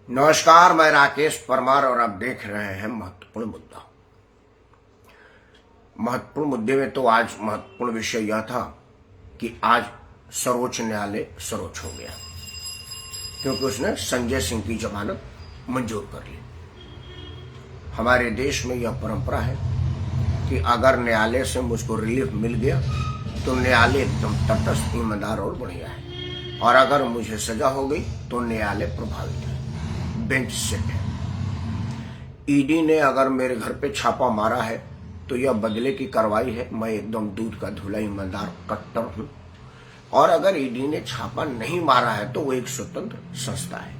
नमस्कार, मैं राकेश परमार और आप देख रहे हैं महत्वपूर्ण मुद्दा। महत्वपूर्ण मुद्दे में तो आज महत्वपूर्ण विषय यह था कि आज सर्वोच्च न्यायालय सर्वोच्च हो गया क्योंकि उसने संजय सिंह की जमानत मंजूर कर ली। हमारे देश में यह परंपरा है कि अगर न्यायालय से मुझको रिलीफ मिल गया तो न्यायालय एकदम तटस्थ, ईमानदार और बढ़िया है, और अगर मुझे सजा हो गई तो न्यायालय प्रभावित है, बेंच सेट है। ईडी ने अगर मेरे घर पे छापा मारा है तो यह बदले की कार्रवाई है। मैं एकदम दूध का धुला ईमानदार कट्टर हूं। और अगर ईडी ने छापा नहीं मारा है तो वो एक स्वतंत्र संस्था है।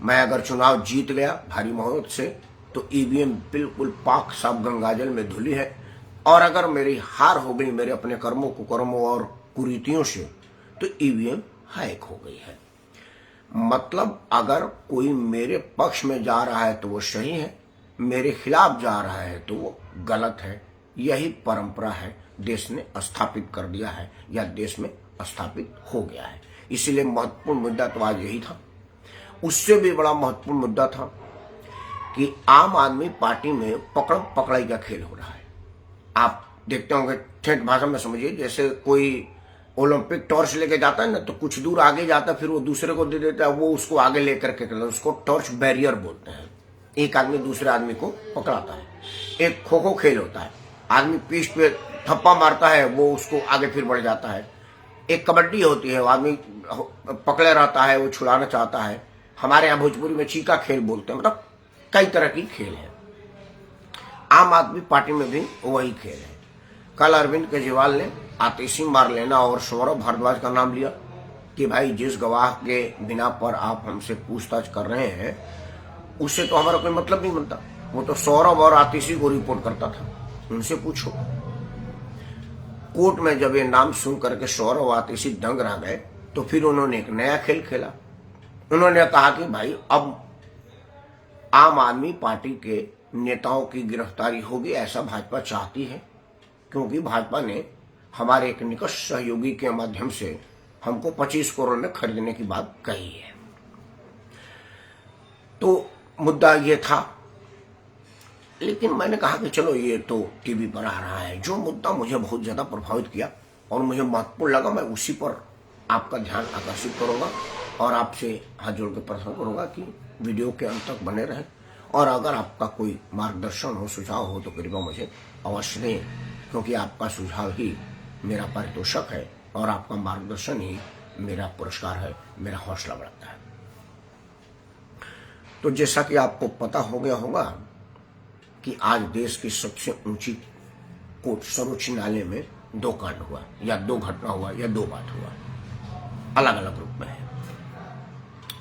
मैं अगर चुनाव जीत गया भारी बहुमत से तो ईवीएम बिल्कुल पाक साफ गंगाजल में धुली है, और अगर मेरी हार हो गई मेरे अपने कर्मों कुकर्मों और कुरीतियों से तो ईवीएम हैक हो गई है। मतलब अगर कोई मेरे पक्ष में जा रहा है तो वो सही है, मेरे खिलाफ जा रहा है तो वो गलत है। यही परंपरा है, देश ने स्थापित कर दिया है या देश में स्थापित हो गया है। इसीलिए महत्वपूर्ण मुद्दा तो आज यही था। उससे भी बड़ा महत्वपूर्ण मुद्दा था कि आम आदमी पार्टी में पकड़ पकड़ाई का खेल हो रहा है। आप देखते होंगे, ठेठ भाषा में समझिए, जैसे कोई ओलंपिक टॉर्च लेके जाता है ना, तो कुछ दूर आगे जाता है, फिर वो दूसरे को दे देता है, वो उसको आगे लेकर के चलता है। उसको टॉर्च बैरियर बोलते हैं। एक आदमी दूसरे आदमी को पकड़ाता है। एक खो खो खेल होता है, आदमी पीठ पे थप्पा मारता है, वो उसको आगे फिर बढ़ जाता है। एक कबड्डी होती है, वो आदमी पकड़े रहता है, वो छुड़ाना चाहता है। हमारे यहाँ भोजपुरी में चीका खेल बोलते हैं। मतलब कई तरह की खेल है। आम आदमी पार्टी में भी वही खेल है। कल अरविंद केजरीवाल ने आतिशी मार लेना और सौरभ भारद्वाज का नाम लिया कि भाई जिस गवाह के बिना पर आप हमसे पूछताछ कर रहे हैं उससे तो हमारा कोई मतलब नहीं बनता। वो तो सौरभ और आतिशी को रिपोर्ट करता था, उनसे पूछो। कोर्ट में जब ये नाम सुन करके सौरभ और आतिशी दंग रह गए तो फिर उन्होंने एक नया खेल खेला। उन्होंने कहा कि भाई अब आम आदमी पार्टी के नेताओं की गिरफ्तारी होगी, ऐसा भाजपा चाहती है, क्योंकि भाजपा ने हमारे एक निकट सहयोगी के माध्यम से हमको 25 करोड़ में खरीदने की बात कही है। तो मुद्दा ये था, लेकिन मैंने कहा कि चलो ये तो टीवी पर आ रहा है। जो मुद्दा मुझे बहुत ज्यादा प्रभावित किया और मुझे महत्वपूर्ण लगा, मैं उसी पर आपका ध्यान आकर्षित करूंगा और आपसे हाथ जोड़ के प्रार्थना करूंगा कि वीडियो के अंत तक बने रहें। और अगर आपका कोई मार्गदर्शन हो, सुझाव हो तो कृपया मुझे अवश्य दें, क्योंकि आपका सुझाव ही मेरा पारितोषिक है और आपका मार्गदर्शन ही मेरा पुरस्कार है, मेरा हौसला बढ़ाता है। तो जैसा कि आपको पता हो गया होगा कि आज देश की सबसे ऊंची कोर्ट सर्वोच्च न्यायालय में 2 कांड हुआ, या 2 घटना हुआ, या 2 बात हुआ, अलग अलग रूप में है।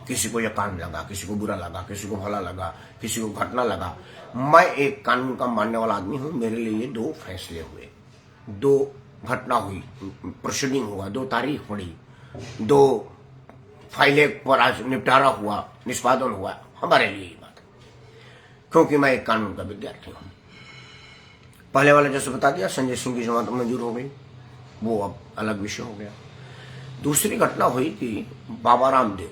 किसी को यह कांड लगा, किसी को बुरा लगा, किसी को भला लगा, किसी को घटना लगा। मैं एक कानून का मानने वाला आदमी हूं। मेरे लिए 2 फैसले हुए, 2 घटना हुई, प्रोसीडिंग हुआ, 2 तारीख पड़ी, 2 फाइलें पर आज निपटारा हुआ, निष्पादन हुआ। हमारे लिए ये बात, क्योंकि मैं एक कानून का विद्यार्थी हूं। पहले वाले जैसे बता दिया, संजय सिंह की जमानत मंजूर हो गई, वो अब अलग विषय हो गया। दूसरी घटना हुई कि बाबा रामदेव,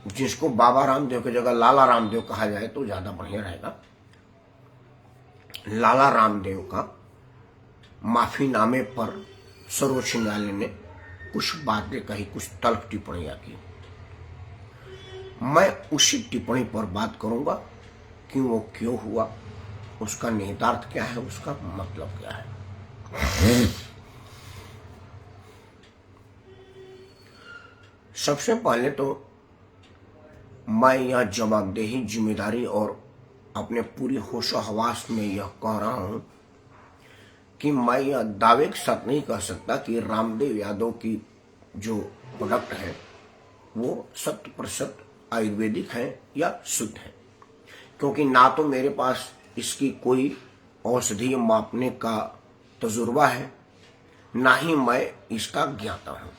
जिसको बाबा रामदेव की जगह लाला रामदेव कहा जाए तो ज्यादा बढ़िया रहेगा। लाला रामदेव का माफीनामे पर सर्वोच्च न्यायालय ने कुछ बातें कही, कुछ तल्ख टिप्पणियां की। मैं उसी टिप्पणी पर बात करूंगा कि वो क्यों हुआ, उसका निहितार्थ क्या है, उसका मतलब क्या है। सबसे पहले तो मैं यह जवाबदेही, जिम्मेदारी और अपने पूरी होशो हवास में यह कह रहा हूं कि मैं यह दावे के साथ नहीं कह सकता कि रामदेव यादव की जो प्रोडक्ट है वो 100% आयुर्वेदिक है या शुद्ध है, क्योंकि ना तो मेरे पास इसकी कोई औषधि मापने का तजुर्बा है, ना ही मैं इसका ज्ञाता हूं।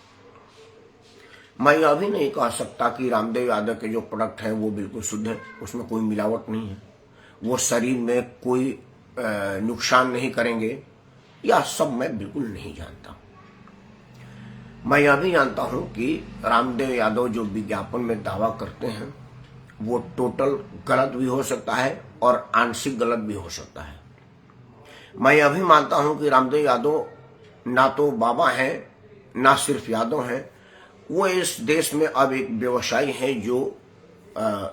मैं यह भी नहीं कह सकता कि रामदेव यादव के जो प्रोडक्ट है वो बिल्कुल शुद्ध है, उसमें कोई मिलावट नहीं है, वो शरीर में कोई नुकसान नहीं करेंगे, या सब मैं बिल्कुल नहीं जानता। मैं यह भी जानता हूं कि रामदेव यादव जो विज्ञापन में दावा करते हैं वो टोटल गलत भी हो सकता है और आंशिक गलत भी हो सकता है। मैं यह भी मानता हूं कि रामदेव यादव ना तो बाबा हैं ना सिर्फ यादव हैं, वो इस देश में अब एक व्यवसायी हैं जो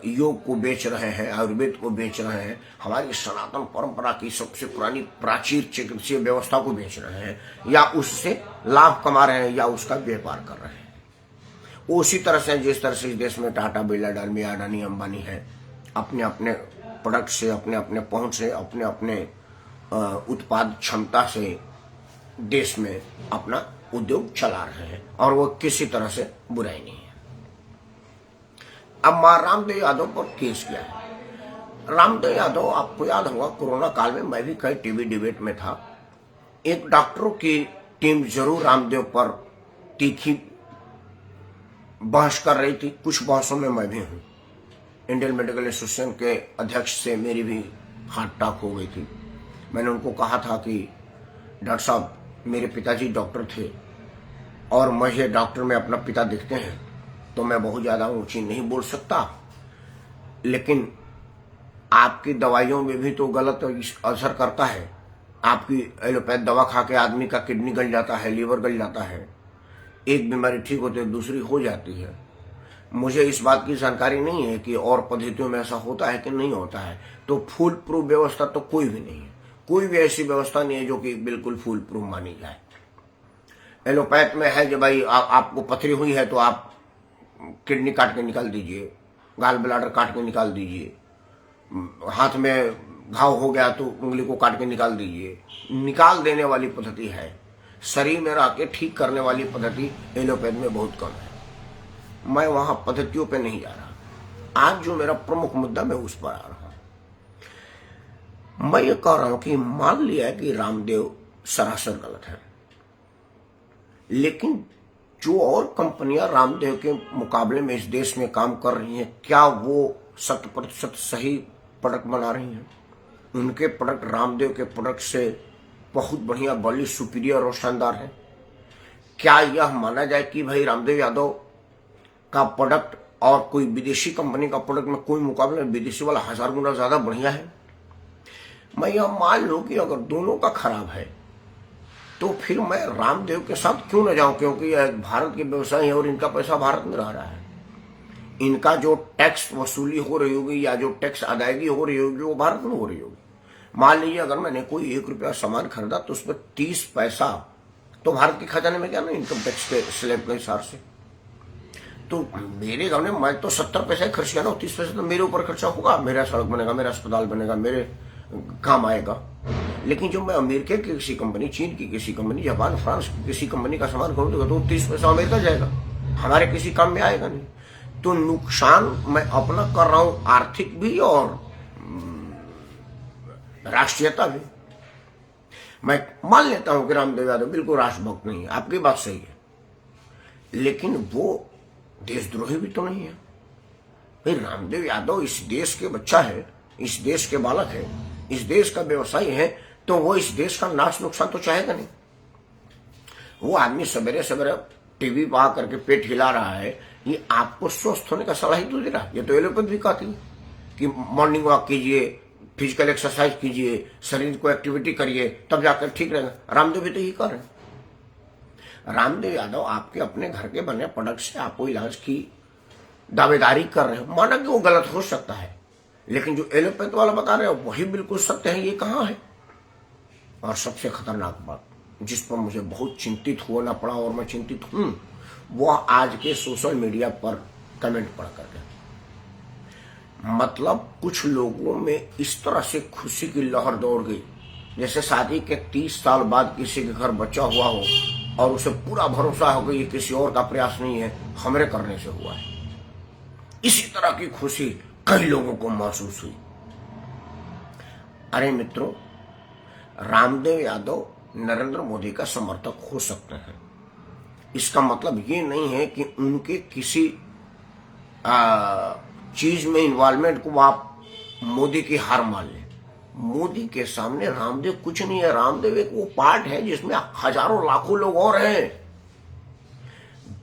योग को बेच रहे हैं, आयुर्वेद को बेच रहे हैं, हमारी सनातन परंपरा की सबसे पुरानी प्राचीन चिकित्सीय व्यवस्था को बेच रहे हैं, या उससे लाभ कमा रहे हैं या उसका व्यापार कर रहे हैं। उसी तरह से जिस तरह से इस देश में टाटा, बिरला, डालमी, अडानी, अंबानी है, अपने अपने प्रोडक्ट से, अपने अपने पहुंच से, अपने अपने उत्पाद क्षमता से देश में अपना उद्योग चला रहे हैं और वो किसी तरह से बुराई नहीं है। अब मां रामदेव यादव पर केस किया है। रामदेव यादव, आपको याद होगा कोरोना काल में मैं भी कई टीवी डिबेट में था। एक डॉक्टरों की टीम जरूर रामदेव पर तीखी बहस कर रही थी, कुछ बहसों में मैं भी हूं। इंडियन मेडिकल एसोसिएशन के अध्यक्ष से मेरी भी हाथ टाक हो गई थी। मैंने उनको कहा था कि डॉक्टर साहब, मेरे पिताजी डॉक्टर थे और मुझे डॉक्टर में अपना पिता दिखते हैं, तो मैं बहुत ज़्यादा ऊंची नहीं बोल सकता, लेकिन आपकी दवाइयों में भी तो गलत असर करता है। आपकी एलोपैथ दवा खा के आदमी का किडनी गल जाता है, लीवर गल जाता है, एक बीमारी ठीक होती है दूसरी हो जाती है। मुझे इस बात की जानकारी नहीं है कि और पद्धतियों में ऐसा होता है कि नहीं होता है। तो फुल प्रूफ व्यवस्था तो कोई भी नहीं है, कोई भी ऐसी व्यवस्था नहीं है जो कि बिल्कुल फुल प्रूफ मानी जाए। एलोपैथ में है कि भाई आपको पथरी हुई है तो आप किडनी काट के निकाल दीजिए, गाल ब्लाडर काट के निकाल दीजिए, हाथ में घाव हो गया तो उंगली को काट के निकाल दीजिए। निकाल देने वाली पद्धति है, शरीर में रह के ठीक करने वाली पद्धति एलोपैथ में बहुत कम है। मैं वहां पद्धतियों पे नहीं जा रहा। आज जो मेरा प्रमुख मुद्दा, मैं उस पर आ रहा हूं। मैं ये कह रहा हूं कि मान लिया है कि रामदेव सरासर गलत है, लेकिन जो और कंपनियां रामदेव के मुकाबले में इस देश में काम कर रही हैं, क्या वो 100% सही प्रोडक्ट बना रही हैं? उनके प्रोडक्ट रामदेव के प्रोडक्ट से बहुत बढ़िया, बड़ी सुपीरियर और शानदार है। क्या यह माना जाए कि भाई रामदेव यादव का प्रोडक्ट और कोई विदेशी कंपनी का प्रोडक्ट में कोई मुकाबला, विदेशी वाला 1000 गुना ज्यादा बढ़िया है? मैं यह मान लूं कि अगर दोनों का खराब है तो फिर मैं रामदेव के साथ क्यों न जाऊं, क्योंकि यह भारत के व्यवसाय है और इनका पैसा भारत में रह रहा है। इनका जो टैक्स वसूली हो रही होगी या जो टैक्स अदायगी हो रही होगी वो भारत में हो रही होगी। मान लीजिए अगर मैंने कोई 1 रुपया सामान खरीदा तो उसमें 30 पैसा तो भारत के खजाने में गया ना, इनकम टैक्स के स्लैब के हिसाब से। तो मेरे घर में मैं तो 70 पैसा ही खर्च किया ना, 30 पैसा तो मेरे ऊपर खर्चा होगा। मेरा सड़क बनेगा, मेरा अस्पताल बनेगा, मेरे काम आएगा। लेकिन जो मैं अमेरिका की किसी कंपनी, चीन की किसी कंपनी, जापान, फ्रांस की किसी कंपनी का सामान खरीदूंगा तो 30 पैसा अमेरिका जाएगा, हमारे किसी काम में आएगा नहीं। तो नुकसान मैं अपना कर रहा हूं, आर्थिक भी और राष्ट्रीयता भी। मैं मान लेता हूं कि रामदेव यादव बिल्कुल राष्ट्रभक्त नहीं है, आपकी बात सही है, लेकिन वो देशद्रोही भी तो नहीं है। भाई रामदेव यादव इस देश के बच्चा है, इस देश के बालक है, इस देश का व्यवसायी है, तो वो इस देश का नाश नुकसान तो चाहेगा नहीं। वो आदमी सवेरे सवेरे टीवी पर आकर के पेट हिला रहा है, ये आपको स्वस्थ होने का सलाह ही तो दे रहा है। ये तो एलोपैथ भी कहती है कि मॉर्निंग वॉक कीजिए, फिजिकल एक्सरसाइज कीजिए, शरीर को एक्टिविटी करिए, तब जाकर ठीक रहेगा। रामदेव भी तो यही कर रहे हैं। रामदेव यादव आपके अपने घर के बने प्रोडक्ट से आपको इलाज की दावेदारी कर रहे हो, माना कि वो गलत हो सकता है, लेकिन जो एलोपैथ वाला बता रहे हो वही बिल्कुल सत्य है। ये कहाँ है? और सबसे खतरनाक बात जिस पर मुझे बहुत चिंतित होना पड़ा और मैं चिंतित हूं, वह आज के सोशल मीडिया पर कमेंट पढ़ करके, मतलब कुछ लोगों में इस तरह से खुशी की लहर दौड़ गई जैसे शादी के 30 साल बाद किसी के घर बच्चा हुआ हो और उसे पूरा भरोसा हो कि ये किसी और का प्रयास नहीं है, हमरे करने से हुआ है। इसी तरह की खुशी कई लोगों को महसूस हुई। अरे मित्रों, रामदेव यादव नरेंद्र मोदी का समर्थक हो सकते हैं, इसका मतलब ये नहीं है कि उनके किसी चीज में इन्वॉल्वमेंट को आप मोदी की हार मान लें। मोदी के सामने रामदेव कुछ नहीं है। रामदेव एक वो पार्ट है जिसमें हजारों लाखों लोग और हैं।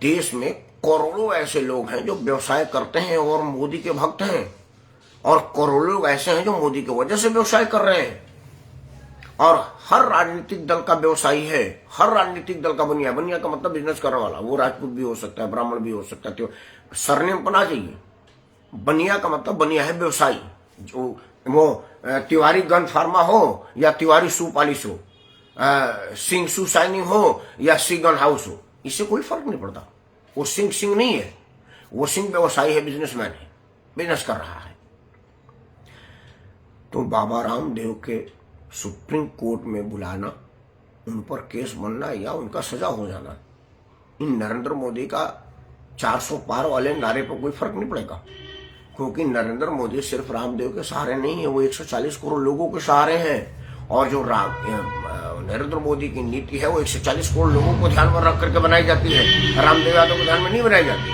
देश में करोड़ों ऐसे लोग हैं जो व्यवसाय करते हैं और मोदी के भक्त हैं, और करोड़ों लोग ऐसे हैं जो मोदी की वजह से व्यवसाय कर रहे हैं। और हर राजनीतिक दल का व्यवसायी है, हर राजनीतिक दल का बनिया। बनिया का मतलब बिजनेस करने वाला, वो राजपूत भी हो सकता है, ब्राह्मण भी हो सकता है, तो सरनेम पर आ जाइए। बनिया का मतलब बनिया है व्यवसायी, जो वो तिवारी गन फार्मा हो या तिवारी शू पॉलिश हो, सिंह शू शाइनिंग हो या सी गन हाउस हो, इससे कोई फर्क नहीं पड़ता। वो सिंह नहीं है, वो सिंह व्यवसायी है, बिजनेसमैन है, बिजनेस कर रहा है। तो बाबा रामदेव के सुप्रीम कोर्ट में बुलाना, उन पर केस बनना या उनका सजा हो जाना, इन नरेंद्र मोदी का 400 पार वाले नारे पर कोई फर्क नहीं पड़ेगा। क्योंकि नरेंद्र मोदी सिर्फ रामदेव के सहारे नहीं है, वो 140 करोड़ लोगों के सहारे हैं। और जो नरेंद्र मोदी की नीति है वो 140 करोड़ लोगों को ध्यान में रख करके बनाई जाती है, रामदेव यादव को ध्यान में नहीं बनाई जाती।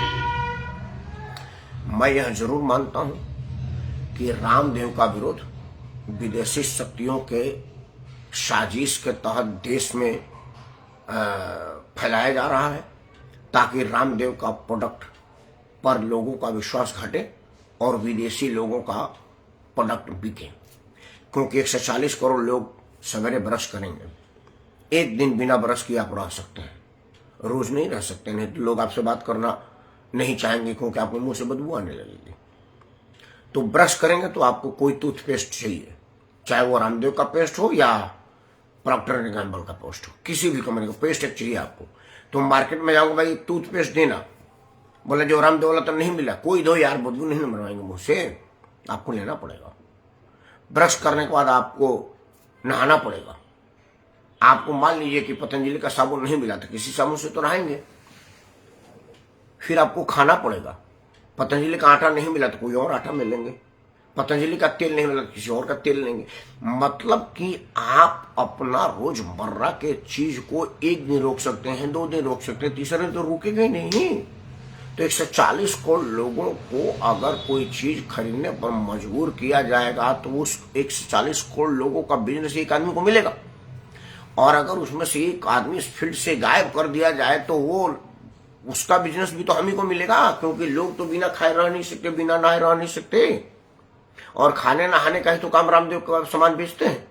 मैं यह जरूर मानता हूं कि रामदेव का विरोध विदेशी शक्तियों के साजिश के तहत देश में फैलाया जा रहा है, ताकि रामदेव का प्रोडक्ट पर लोगों का विश्वास घटे और विदेशी लोगों का प्रोडक्ट बिके। क्योंकि 140 करोड़ लोग सवेरे ब्रश करेंगे, एक दिन बिना ब्रश किए आप रह सकते हैं, रोज नहीं रह सकते, नहीं तो लोग आपसे बात करना नहीं चाहेंगे, क्योंकि आपको मुंह से बदबू आने लगेगी। तो ब्रश करेंगे तो आपको कोई टूथपेस्ट चाहिए, चाहे वो रामदेव का पेस्ट हो या प्रॉक्टर एंड गैम्बल का पेस्ट हो, किसी भी कंपनी का पेस्ट एक चाहिए आपको। तो मार्केट में जाओगे, भाई टूथपेस्ट देना, बोले जो रामदेव वाला तो नहीं मिला, कोई दो यार, बदबू नहीं बनवाएंगे मुंह से, आपको लेना पड़ेगा। ब्रश करने के बाद आपको नहाना पड़ेगा। आपको मान लीजिए कि पतंजलि का साबुन नहीं मिला, तो किसी साबुन से तो नहाएंगे। फिर आपको खाना पड़ेगा, पतंजलि का आटा नहीं मिला तो कोई और आटा मिल लेंगे, पतंजलि का तेल नहीं मिला तो किसी और का तेल लेंगे। मतलब कि आप अपना रोजमर्रा के चीज को एक दिन रोक सकते हैं, 2 दिन रोक सकते हैं, तीसरे दिन तो रुकेगा ही नहीं। तो 140 करोड़ लोगों को अगर कोई चीज खरीदने पर मजबूर किया जाएगा तो उस 140 करोड़ लोगों का बिजनेस एक आदमी को मिलेगा। और अगर उसमें से एक आदमी इस फील्ड से गायब कर दिया जाए तो वो उसका बिजनेस भी तो हम ही को मिलेगा, क्योंकि लोग तो बिना खाए रह नहीं सकते, बिना नहाए रह नहीं सकते। और खाने नहाने का ही तो काम रामदेव का सामान बेचते हैं।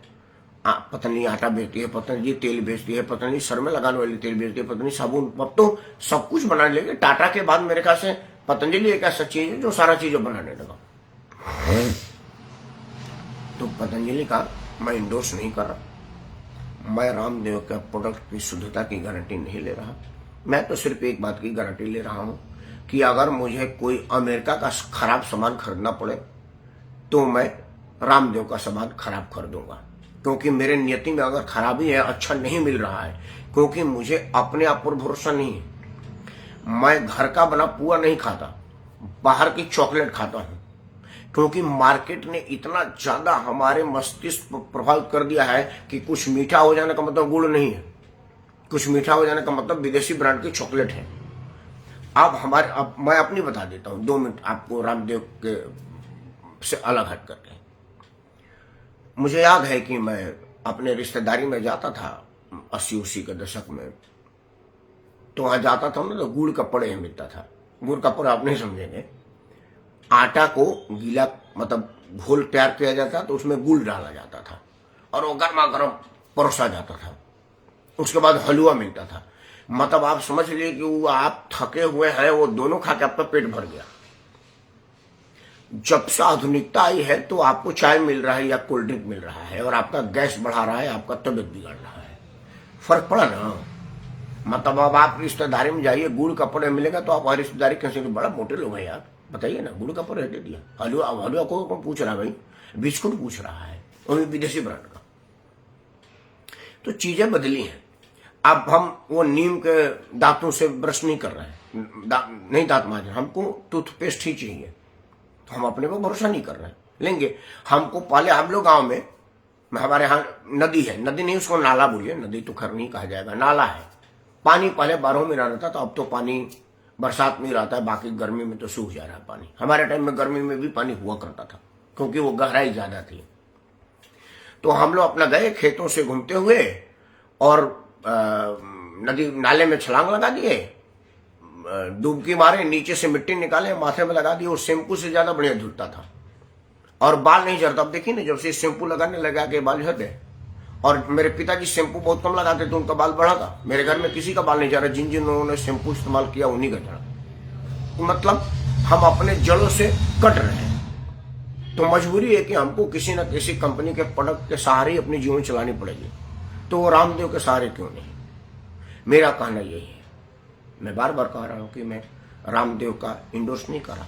पतंजलि आटा बेचती है, पतंजलि तेल बेचती है, पतंजलि सर में लगाने वाली तेल बेचती है, पतंजलि साबुन, अब तो सब कुछ बना लेंगे। टाटा के बाद मेरे ख्याल से पतंजलि एक ऐसा चीज है जो सारा चीजें बनाने लगा। तो पतंजलि का मैं इंडोर्स नहीं कर रहा, मैं रामदेव के प्रोडक्ट की शुद्धता की गारंटी नहीं ले रहा। मैं तो सिर्फ एक बात की गारंटी ले रहा हूं कि अगर मुझे कोई अमेरिका का खराब सामान खरीदना पड़े तो मैं रामदेव का सामान खराब खरीदूंगा, क्योंकि मेरे नियति में अगर खराबी है, अच्छा नहीं मिल रहा है, क्योंकि मुझे अपने आप पर भरोसा नहीं है। मैं घर का बना पुआ नहीं खाता, बाहर की चॉकलेट खाता हूं, क्योंकि मार्केट ने इतना ज्यादा हमारे मस्तिष्क पर प्रभावित कर दिया है कि कुछ मीठा हो जाने का मतलब गुड़ नहीं है, कुछ मीठा हो जाने का मतलब विदेशी ब्रांड की चॉकलेट है। अब मैं अपनी बता देता हूं, 2 मिनट आपको रामदेव के से अलग हट करके। मुझे याद है कि मैं अपने रिश्तेदारी में जाता था 80-80 के दशक में, तो वहां जाता था ना तो गुड़ का पड़े मिलता था। गुड़ का पड़े आप नहीं समझेंगे, आटा को गीला मतलब घोल तैयार किया जाता तो उसमें गुड़ डाला जाता था और वो गर्मा गर्म परोसा जाता था। उसके बाद हलवा मिलता था। मतलब आप समझ लीजिए कि वो आप थके हुए हैं, वो दोनों खा के आपका पेट भर गया। जब से आधुनिकता आई है तो आपको चाय मिल रहा है या कोल्ड ड्रिंक मिल रहा है और आपका गैस बढ़ा रहा है, आपका तबियत बिगड़ रहा है। फर्क पड़ा ना। मतलब अब आप रिश्तेदारी में जाइए, गुड़ का पड़े मिलेगा तो आप रिश्तेदारी कैसे, बड़ा मोटे लोग हैं यार, बताइए ना, गुड़ का पड़े दे दिया। हलवा को पूछ रहा है भाई, बिस्कुट पूछ रहा है, वो भी विदेशी ब्रांड का। तो चीजें बदली हैं। अब हम वो नीम के दांतों से ब्रश नहीं कर रहे हैं, नहीं दांत मांज रहे, हमको टूथपेस्ट ही चाहिए। तो हम अपने को भरोसा नहीं कर रहे हैं, लेंगे हमको। पहले हम लोग गांव में, हमारे यहाँ नदी है, नदी नहीं उसको नाला बोलिए, नदी तो खैर नहीं कहा जाएगा, नाला है। पानी पहले 12 महीना रहता था, अब तो पानी बरसात में रहता है, बाकी गर्मी में तो सूख जा रहा है पानी। हमारे टाइम में गर्मी में भी पानी हुआ करता था, क्योंकि वो गहराई ज्यादा थी। तो हम लोग अपना गए खेतों से घूमते हुए और नदी नाले में छलांग लगा दिए, डुबकी मारे, नीचे से मिट्टी निकाले, माथे में लगा दी, वो शैम्पू से ज्यादा बढ़िया धुलता था और बाल नहीं झड़ता। अब देखिए ना, जब से शैम्पू लगाने लगा के बाल झड़ गए। और मेरे पिताजी शैम्पू बहुत कम लगाते थे, उनका बाल बढ़ा था। मेरे घर में किसी का बाल नहीं झड़ा, जिन जिन लोगों ने शैम्पू इस्तेमाल किया उन्हीं का झड़ा। मतलब हम अपने जड़ों से कट रहे हैं। तो मजबूरी है कि हमको किसी न किसी कंपनी के प्रोडक्ट के सहारे ही अपनी जीवन चलानी पड़ेगी। तो वो रामदेव के सहारे क्यों नहीं? मेरा कहना यही है। मैं बार बार कह रहा हूं कि मैं रामदेव का इंडोर्स नहीं कर रहा,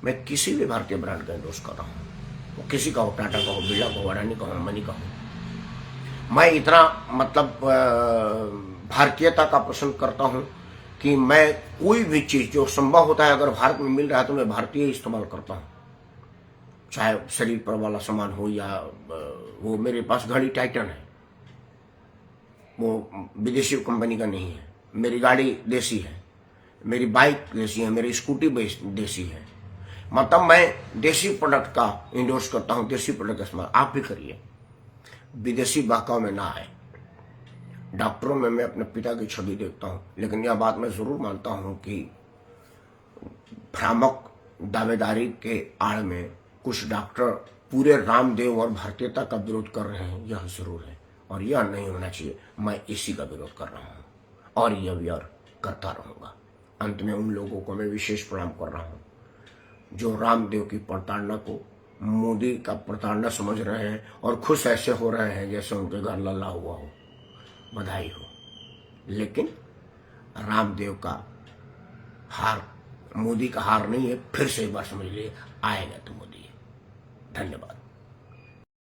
मैं किसी भी भारतीय ब्रांड का इंडोर्स कर रहा हूं। वो किसी का हो, टाटा का हो, बिरला का हो, अडानी का हो, अंबानी का हो। मैं इतना मतलब भारतीयता का पसंद करता हूं कि मैं कोई भी चीज जो संभव होता है, अगर भारत में मिल रहा है तो मैं भारतीय इस्तेमाल करता हूं। चाहे शरीर पर वाला सामान हो या वो मेरे पास घड़ी टाइटन है, वो विदेशी कंपनी का नहीं है। मेरी गाड़ी देसी है, मेरी बाइक देसी है, मेरी स्कूटी देसी है। मतलब मैं देसी प्रोडक्ट का इंडोर्स करता हूं, देसी प्रोडक्ट का इस्तेमाल आप भी करिए, विदेशी बहकाव में ना आए। डॉक्टरों में मैं अपने पिता की छवि देखता हूं, लेकिन यह बात मैं जरूर मानता हूं कि भ्रामक दावेदारी के आड़ में कुछ डॉक्टर पूरे रामदेव और भारतीयता का विरोध कर रहे हैं, यह जरूर है और यह नहीं होना चाहिए। मैं इसी का विरोध कर रहा हूं और यह भी और करता रहूंगा। अंत में उन लोगों को मैं विशेष प्रणाम कर रहा हूं जो रामदेव की प्रताड़ना को मोदी का प्रताड़ना समझ रहे हैं और खुश ऐसे हो रहे हैं जैसे उनके घर लल्ला हुआ हो। बधाई हो, लेकिन रामदेव का हार मोदी का हार नहीं है। फिर से एक बार समझ लिए, आएगा तो मोदी है। धन्यवाद।